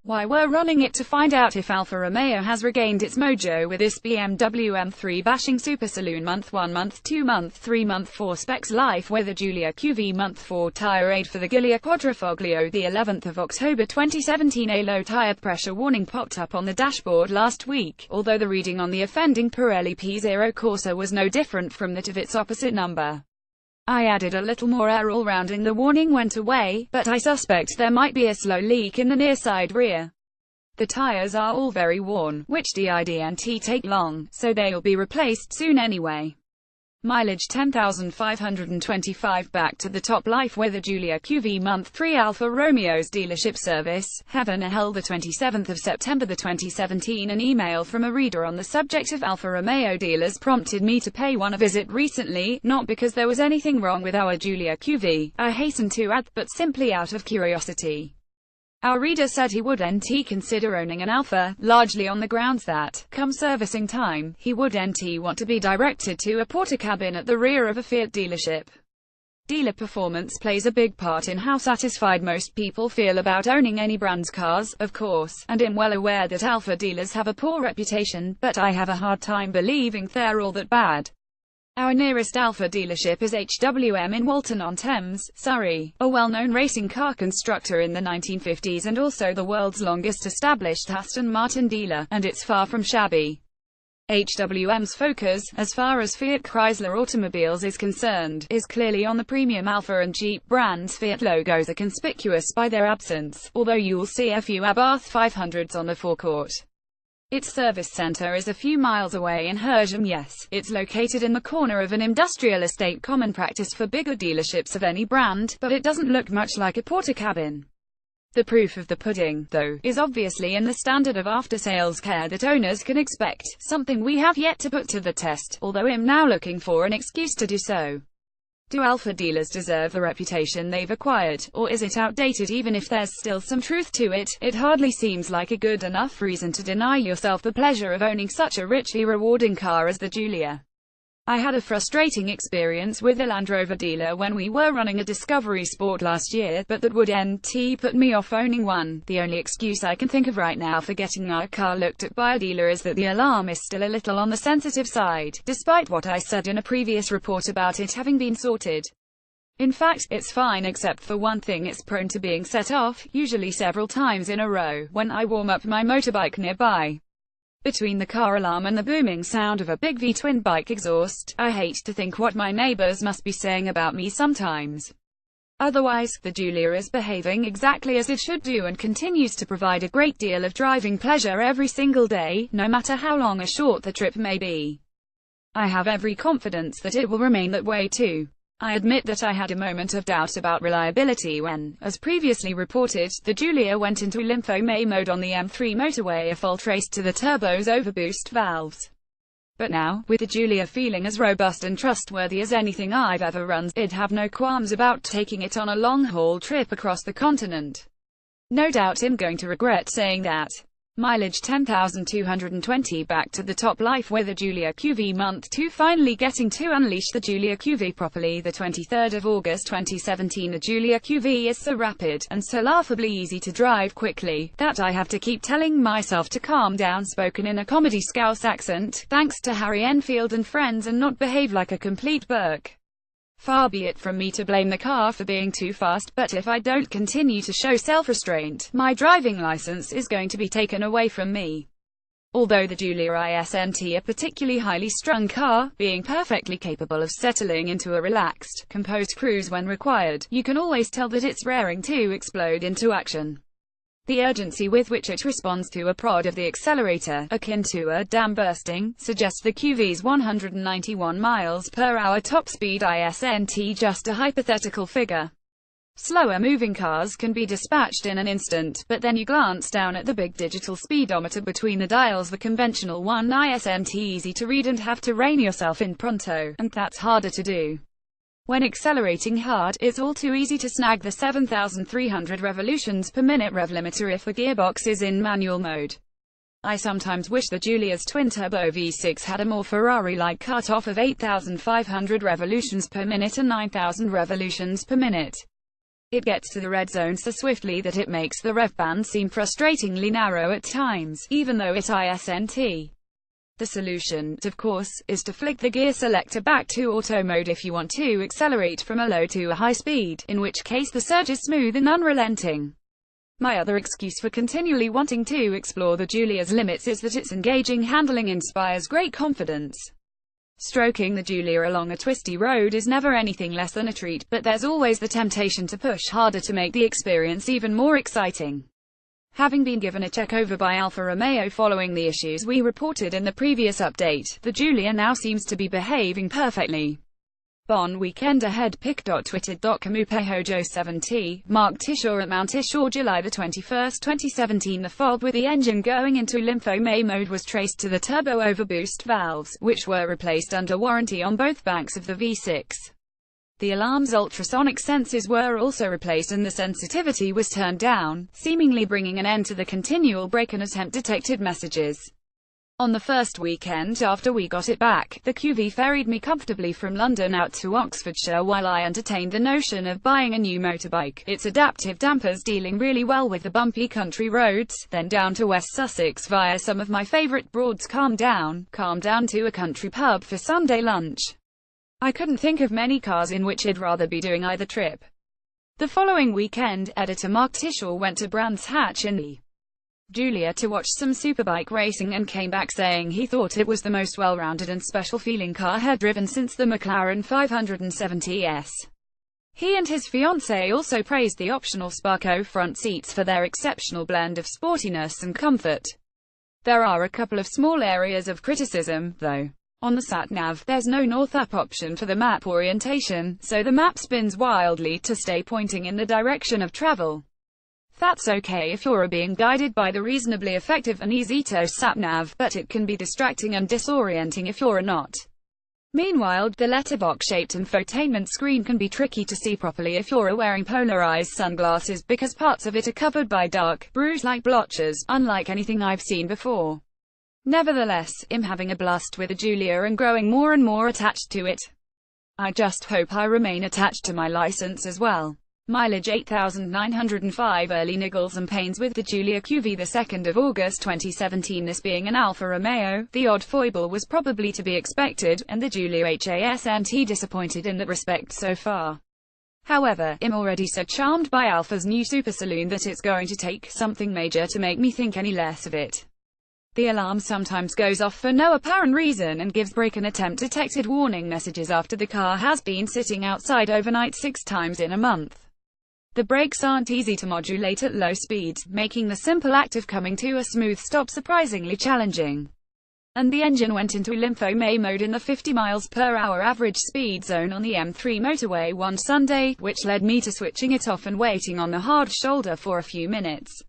Why, we're running it to find out if Alfa Romeo has regained its mojo with this BMW M3bashing supersaloon. Month 1, Month 2, Month 3, Month 4 specs life with a Giulia QV. Month 4 tire aid for the Giulia quadrifoglio. The 11th of October 2017, a low tire pressure warning popped up on the dashboard last week, although the reading on the offending Pirelli P0 Corsa was no different from that of its opposite number. I added a little more air all round and the warning went away, but I suspect there might be a slow leak in the near side rear. The tires are all very worn, which didn't take long, so they'll be replaced soon anyway. Mileage 10,525. Back to the top life with a Giulia QV. Month 3 Alfa Romeo's dealership service. Heaven hell, the 27th of September 2017. An email from a reader on the subject of Alfa Romeo dealers prompted me to pay one a visit recently, not because there was anything wrong with our Giulia QV, I hasten to add, but simply out of curiosity. Our reader said he wouldn't consider owning an Alfa, largely on the grounds that, come servicing time, he wouldn't want to be directed to a Portakabin at the rear of a Fiat dealership. Dealer performance plays a big part in how satisfied most people feel about owning any brand's cars, of course, and I'm well aware that Alfa dealers have a poor reputation, but I have a hard time believing they're all that bad. Our nearest Alfa dealership is HWM in Walton-on-Thames, Surrey, a well-known racing car constructor in the 1950s and also the world's longest established Aston Martin dealer, and it's far from shabby. HWM's focus, as far as Fiat Chrysler automobiles is concerned, is clearly on the premium Alfa and Jeep brands. Fiat logos are conspicuous by their absence, although you'll see a few Abarth 500s on the forecourt. Its service center is a few miles away in Hersham. Yes, it's located in the corner of an industrial estate, common practice for bigger dealerships of any brand, but it doesn't look much like a Portakabin. The proof of the pudding, though, is obviously in the standard of after-sales care that owners can expect, something we have yet to put to the test, although I'm now looking for an excuse to do so. Do Alfa dealers deserve the reputation they've acquired, or is it outdated? Even if there's still some truth to it, it hardly seems like a good enough reason to deny yourself the pleasure of owning such a richly rewarding car as the Giulia. I had a frustrating experience with a Land Rover dealer when we were running a Discovery Sport last year, but that wouldn't put me off owning one. The only excuse I can think of right now for getting our car looked at by a dealer is that the alarm is still a little on the sensitive side, despite what I said in a previous report about it having been sorted. In fact, it's fine except for one thing: it's prone to being set off, usually several times in a row, when I warm up my motorbike nearby. Between the car alarm and the booming sound of a big V-twin bike exhaust, I hate to think what my neighbors must be saying about me sometimes. Otherwise, the Giulia is behaving exactly as it should do and continues to provide a great deal of driving pleasure every single day, no matter how long or short the trip may be. I have every confidence that it will remain that way too. I admit that I had a moment of doubt about reliability when, as previously reported, the Giulia went into Lympho-May mode on the M3 motorway, a fault traced to the turbo's overboost valves. But now, with the Giulia feeling as robust and trustworthy as anything I've ever run, I'd have no qualms about taking it on a long-haul trip across the continent. No doubt I'm going to regret saying that. Mileage 10,220. Back to the top life with a Giulia QV. Month 2 finally getting to unleash the Giulia QV properly. The 23rd of August 2017. A Giulia QV is so rapid, and so laughably easy to drive quickly, that I have to keep telling myself to calm down, spoken in a comedy Scouse accent, thanks to Harry Enfield and friends, and not behave like a complete Burke. Far be it from me to blame the car for being too fast, but if I don't continue to show self-restraint, my driving license is going to be taken away from me. Although the Giulia isn't a particularly highly strung car, being perfectly capable of settling into a relaxed, composed cruise when required, you can always tell that it's raring to explode into action. The urgency with which it responds to a prod of the accelerator, akin to a dam bursting, suggests the QV's 191 miles per hour top speed isn't just a hypothetical figure. Slower moving cars can be dispatched in an instant, but then you glance down at the big digital speedometer between the dials. The conventional one isn't easy to read and have to rein yourself in pronto, and that's harder to do. When accelerating hard, it's all too easy to snag the 7,300 revolutions per minute rev limiter if the gearbox is in manual mode. I sometimes wish the Giulia's twin-turbo V6 had a more Ferrari-like cut-off of 8,500 revolutions per minute and 9,000 revolutions per minute. It gets to the red zone so swiftly that it makes the rev band seem frustratingly narrow at times, even though it isn't. The solution, of course, is to flick the gear selector back to auto mode if you want to accelerate from a low to a high speed, in which case the surge is smooth and unrelenting. My other excuse for continually wanting to explore the Giulia's limits is that its engaging handling inspires great confidence. Stroking the Giulia along a twisty road is never anything less than a treat, but there's always the temptation to push harder to make the experience even more exciting. Having been given a check-over by Alfa Romeo following the issues we reported in the previous update, the Giulia now seems to be behaving perfectly. Bon weekend ahead. pic.twitter.com Upehojo7T, Mark Tishore at Mount Tishore, July 21, 2017. The fault with the engine going into lympho-may mode was traced to the turbo overboost valves, which were replaced under warranty on both banks of the V6. The alarm's ultrasonic sensors were also replaced and the sensitivity was turned down, seemingly bringing an end to the continual break and attempt detected messages. On the first weekend after we got it back, the QV ferried me comfortably from London out to Oxfordshire while I entertained the notion of buying a new motorbike, its adaptive dampers dealing really well with the bumpy country roads, then down to West Sussex via some of my favourite Broads. Calm down to a country pub for Sunday lunch. I couldn't think of many cars in which I'd rather be doing either trip. The following weekend, editor Mark Tishore went to Brands Hatch in the Giulia to watch some superbike racing and came back saying he thought it was the most well-rounded and special-feeling car he'd driven since the McLaren 570S. He and his fiancée also praised the optional Sparco front seats for their exceptional blend of sportiness and comfort. There are a couple of small areas of criticism, though. On the sat-nav, there's no north-up option for the map orientation, so the map spins wildly to stay pointing in the direction of travel. That's okay if you're being guided by the reasonably effective and easy-to sat-nav, but it can be distracting and disorienting if you're not. Meanwhile, the letterbox-shaped infotainment screen can be tricky to see properly if you're wearing polarized sunglasses because parts of it are covered by dark, bruise-like blotches, unlike anything I've seen before. Nevertheless, I'm having a blast with the Giulia and growing more and more attached to it. I just hope I remain attached to my license as well. Mileage 8,905. Early niggles and pains with the Giulia QV. The 2nd of August 2017. This being an Alfa Romeo, the odd foible was probably to be expected, and the Giulia hasn't disappointed in that respect so far. However, I'm already so charmed by Alfa's new supersaloon that it's going to take something major to make me think any less of it. The alarm sometimes goes off for no apparent reason and gives brake and attempt detected warning messages after the car has been sitting outside overnight 6 times in a month. The brakes aren't easy to modulate at low speeds, making the simple act of coming to a smooth stop surprisingly challenging. And the engine went into lympho-may mode in the 50 miles per hour average speed zone on the M3 motorway one Sunday, which led me to switching it off and waiting on the hard shoulder for a few minutes.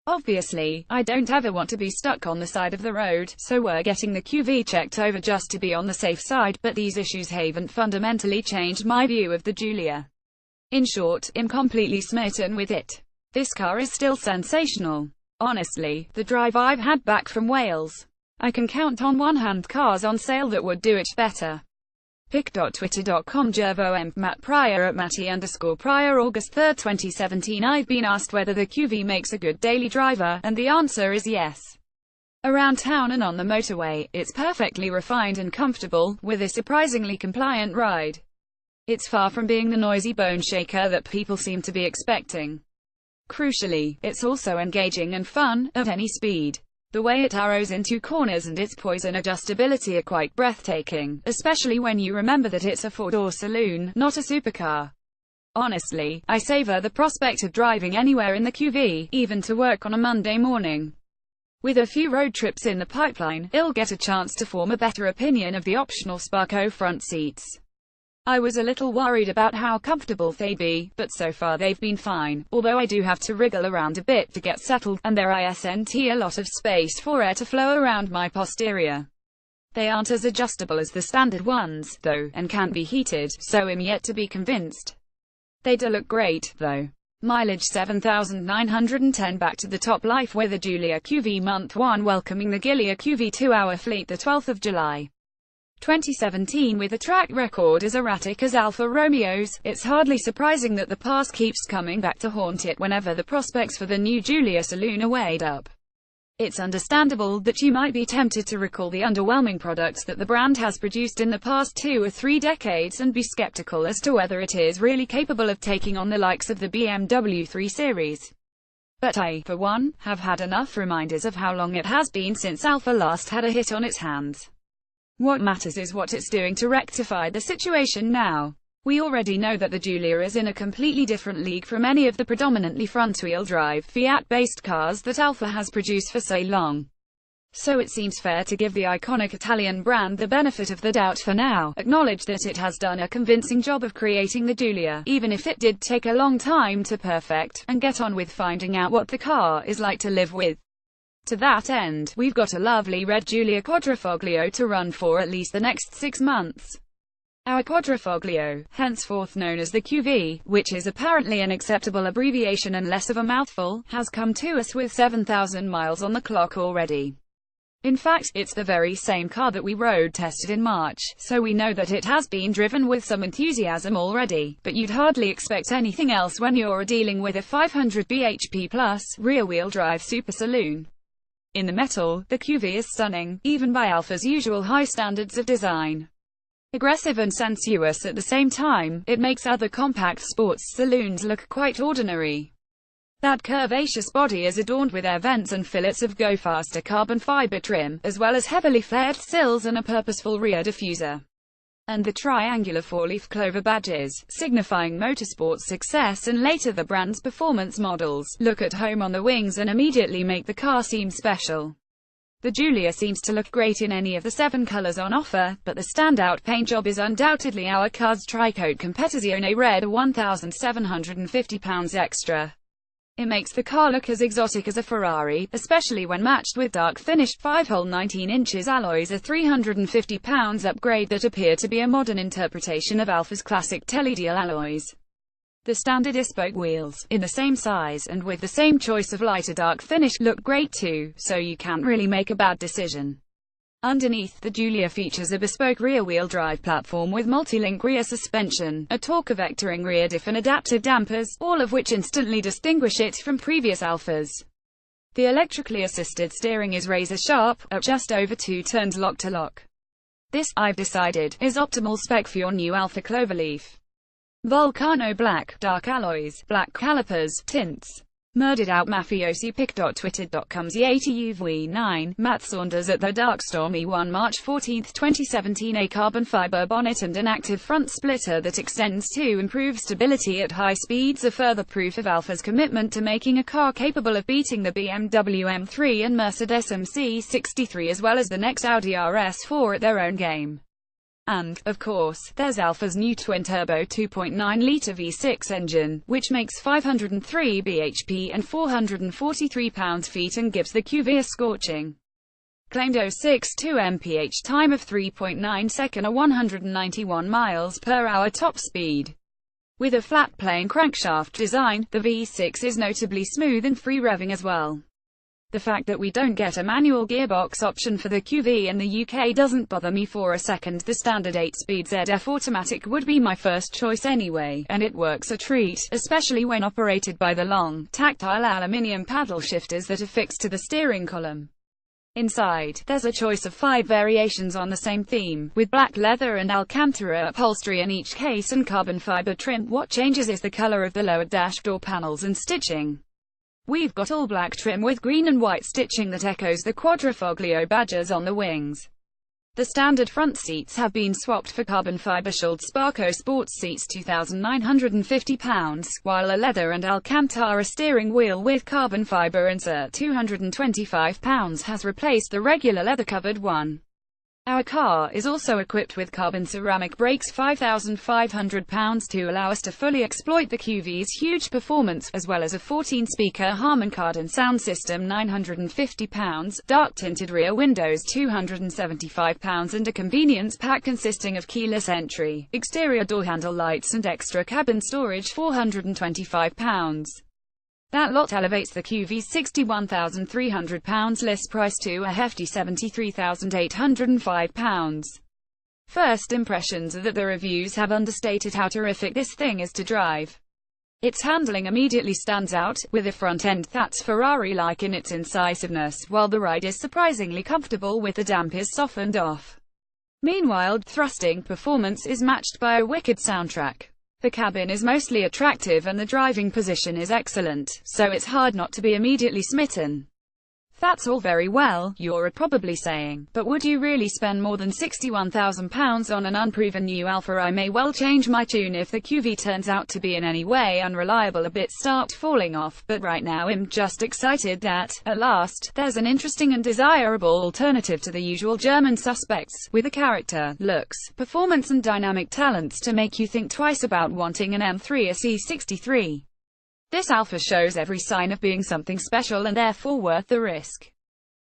Obviously, I don't ever want to be stuck on the side of the road, so we're getting the QV checked over just to be on the safe side, but these issues haven't fundamentally changed my view of the Giulia. In short, I'm completely smitten with it. This car is still sensational. Honestly, the drive I've had back from Wales. I can count on one hand cars on sale that would do it better. pic.twitter.com Gervo M. Matt Pryor at Matty_Pryor. August 3, 2017. I've been asked whether the QV makes a good daily driver, and the answer is yes. Around town and on the motorway, it's perfectly refined and comfortable, with a surprisingly compliant ride. It's far from being the noisy bone shaker that people seem to be expecting. Crucially, it's also engaging and fun, at any speed. The way it arrows into corners and its poise and adjustability are quite breathtaking, especially when you remember that it's a 4-door saloon, not a supercar. Honestly, I savor the prospect of driving anywhere in the QV, even to work on a Monday morning. With a few road trips in the pipeline, I'll get a chance to form a better opinion of the optional Sparco front seats. I was a little worried about how comfortable they'd be, but so far they've been fine, although I do have to wriggle around a bit to get settled, and there isn't a lot of space for air to flow around my posterior. They aren't as adjustable as the standard ones, though, and can't be heated, so I'm yet to be convinced. They do look great, though. Mileage 7,910. Back to the top life with the Giulia QV. Month 1 welcoming the Giulia QV 2-hour fleet. The 12th of July. 2017 with a track record as erratic as Alfa Romeo's, it's hardly surprising that the past keeps coming back to haunt it whenever the prospects for the new Giulia saloon are weighed up. It's understandable that you might be tempted to recall the underwhelming products that the brand has produced in the past 2 or 3 decades and be skeptical as to whether it is really capable of taking on the likes of the BMW 3 Series. But I, for one, have had enough reminders of how long it has been since Alfa last had a hit on its hands. What matters is what it's doing to rectify the situation now. We already know that the Giulia is in a completely different league from any of the predominantly front-wheel drive, Fiat-based cars that Alfa has produced for so long. So it seems fair to give the iconic Italian brand the benefit of the doubt for now, acknowledge that it has done a convincing job of creating the Giulia, even if it did take a long time to perfect, and get on with finding out what the car is like to live with. To that end, we've got a lovely red Giulia quadrifoglio to run for at least the next 6 months. Our quadrifoglio, henceforth known as the QV, which is apparently an acceptable abbreviation and less of a mouthful, has come to us with 7,000 miles on the clock already. In fact, it's the very same car that we road tested in March, so we know that it has been driven with some enthusiasm already, but you'd hardly expect anything else when you're dealing with a 500 bhp plus, rear-wheel drive supersaloon. In the metal, the QV is stunning, even by Alfa's usual high standards of design. Aggressive and sensuous at the same time, it makes other compact sports saloons look quite ordinary. That curvaceous body is adorned with air vents and fillets of go-faster carbon fiber trim, as well as heavily flared sills and a purposeful rear diffuser. And the triangular 4-leaf clover badges, signifying motorsport's success and later the brand's performance models, look at home on the wings and immediately make the car seem special. The Giulia seems to look great in any of the 7 colors on offer, but the standout paint job is undoubtedly our car's tricoat Competizione Red, £1,750 extra. It makes the car look as exotic as a Ferrari, especially when matched with dark-finished 5-hole 19 inches alloys, a £350 upgrade that appear to be a modern interpretation of Alfa's classic Teledial alloys. The standard spoke wheels, in the same size and with the same choice of lighter dark finish, look great too, so you can't really make a bad decision. Underneath, the Giulia features a bespoke rear-wheel drive platform with multi-link rear suspension, a torque-vectoring rear diff and adaptive dampers, all of which instantly distinguish it from previous Alfas. The electrically assisted steering is razor-sharp, at just over 2 turns lock-to-lock. This, I've decided, is optimal spec for your new Alfa Cloverleaf. Volcano black, dark alloys, black calipers, tints. Murdered out mafiosi pic.twitter.com Z80UV9, Matt Saunders at The Dark Stormy 1 March 14, 2017. A carbon fiber bonnet and an active front splitter that extends to improve stability at high speeds are further proof of Alfa's commitment to making a car capable of beating the BMW M3 and Mercedes MC63 as well as the next Audi RS4 at their own game. And, of course, there's Alfa's new twin-turbo 2.9-litre V6 engine, which makes 503 bhp and 443 pound-feet and gives the QV a scorching claimed 0.62 mph time of 3.9 seconds or 191 miles per hour top speed. With a flat-plane crankshaft design, the V6 is notably smooth and free-revving as well. The fact that we don't get a manual gearbox option for the QV in the UK doesn't bother me for a second. The standard 8-speed ZF automatic would be my first choice anyway, and it works a treat, especially when operated by the long, tactile aluminium paddle shifters that are fixed to the steering column. Inside, there's a choice of 5 variations on the same theme, with black leather and Alcantara upholstery in each case and carbon fiber trim. What changes is the color of the lower dash door panels and stitching. We've got all black trim with green and white stitching that echoes the quadrifoglio badges on the wings. The standard front seats have been swapped for carbon fiber shelled Sparco sports seats £2,950, while a leather and Alcantara steering wheel with carbon fiber insert £225 has replaced the regular leather-covered one. Our car is also equipped with carbon ceramic brakes £5,500 to allow us to fully exploit the QV's huge performance, as well as a 14-speaker Harman Kardon sound system £950, dark-tinted rear windows £275 and a convenience pack consisting of keyless entry, exterior door handle lights and extra cabin storage £425. That lot elevates the QV's £61,300 list price to a hefty £73,805. First impressions are that the reviews have understated how terrific this thing is to drive. Its handling immediately stands out, with a front end that's Ferrari-like in its incisiveness, while the ride is surprisingly comfortable with the dampers softened off. Meanwhile, thrusting performance is matched by a wicked soundtrack. The cabin is mostly attractive and the driving position is excellent, so it's hard not to be immediately smitten. That's all very well, you're probably saying, but would you really spend more than £61,000 on an unproven new Alfa? I may well change my tune if the QV turns out to be in any way unreliable. A bit start falling off, but right now I'm just excited that, at last, there's an interesting and desirable alternative to the usual German suspects, with the character, looks, performance and dynamic talents to make you think twice about wanting an M3 or C63. This Alfa shows every sign of being something special and therefore worth the risk.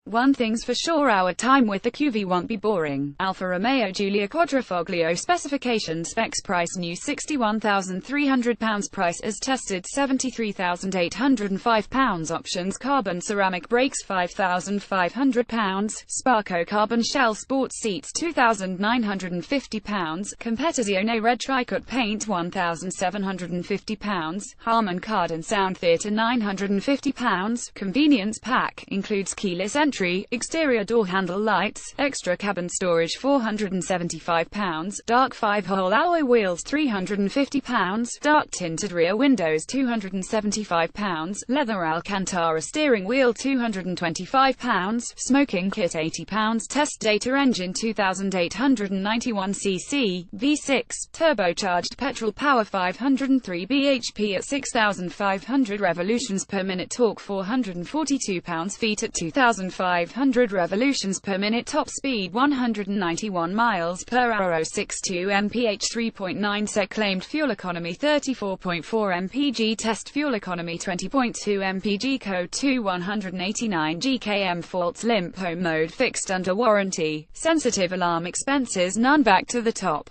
One thing's for sure, our time with the QV won't be boring. Alfa Romeo Giulia quadrifoglio specification specs price new £61,300 price as tested £73,805 options carbon ceramic brakes £5,500 Sparco carbon shell sports seats £2,950 Competizione red tricut paint £1,750 Harman Kardon sound theatre £950 Convenience pack includes keyless entry, exterior door handle lights, extra cabin storage £475, dark 5-hole alloy wheels £350, dark tinted rear windows £275, leather Alcantara steering wheel £225, smoking kit £80, test data engine 2891cc, V6, turbocharged petrol power 503 bhp at 6,500 revolutions per minute, torque 442 pounds-feet at 2,500 revolutions per minute, top speed 191 miles per hour, 062 mph, 3.9 sec, claimed fuel economy 34.4 mpg, test fuel economy 20.2 mpg, code 2189 GKM, faults limp home mode fixed under warranty, sensitive alarm, expenses none, back to the top.